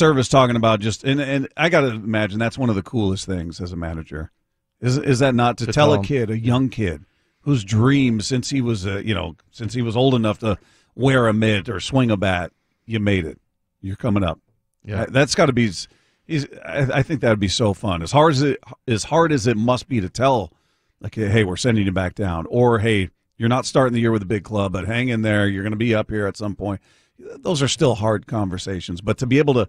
Servais talking about just, and I got to imagine that's one of the coolest things as a manager. Is that not to tell a kid, a young kid, whose dream since he was since he was old enough to wear a mitt or swing a bat, you made it. You're coming up. Yeah, that's got to be. I think that would be so fun. As hard as it must be to tell, like, hey, we're sending you back down, or hey, you're not starting the year with a big club, but hang in there. You're going to be up here at some point. Those are still hard conversations, but to be able to,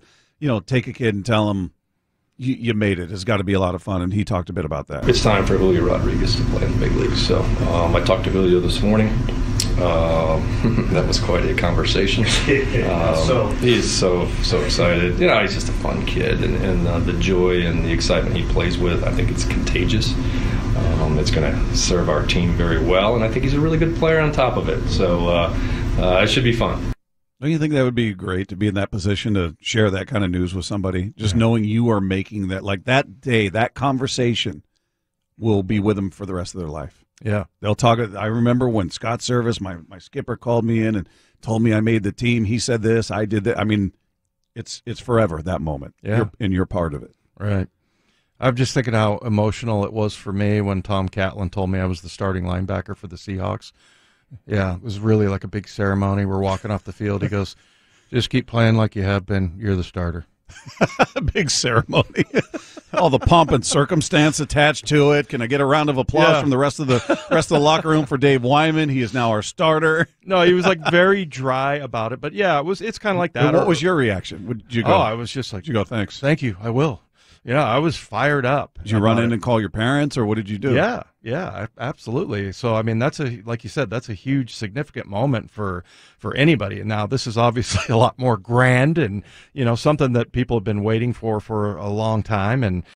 take a kid and tell him you made it has got to be a lot of fun. And he talked a bit about that. It's time for Julio Rodriguez to play in the big leagues. So I talked to Julio this morning. That was quite a conversation. He's so excited. He's just a fun kid, and the joy and the excitement he plays with, I think it's contagious. It's going to serve our team very well, and I think he's a really good player on top of it. So it should be fun. Don't you think that would be great to be in that position to share that kind of news with somebody? Just knowing you are making that, like that day, that conversation will be with them for the rest of their life. Yeah. They'll talk. I remember when Scott Servais, my skipper, called me in and told me I made the team. He said this, I did that. I mean, it's forever, that moment. Yeah. You're part of it. Right. I'm just thinking how emotional it was for me when Tom Catlin told me I was the starting linebacker for the Seahawks. Yeah, it was really like a big ceremony. We're walking off the field. He goes, just keep playing like you have been. You're the starter. Big ceremony. All the pomp and circumstance attached to it. Can I get a round of applause from the rest of the locker room for Dave Wyman? He is now our starter. No, he was like very dry about it. But yeah, it's kind of like that. And what was your reaction? Did you go? Oh, I was just like, did you go, thanks? Thank you. I will. Yeah, I was fired up. Did you run in and call your parents, or what did you do? Yeah, absolutely. So, I mean, like you said, that's a huge, significant moment for anybody. And now this is obviously a lot more grand and, something that people have been waiting for a long time. And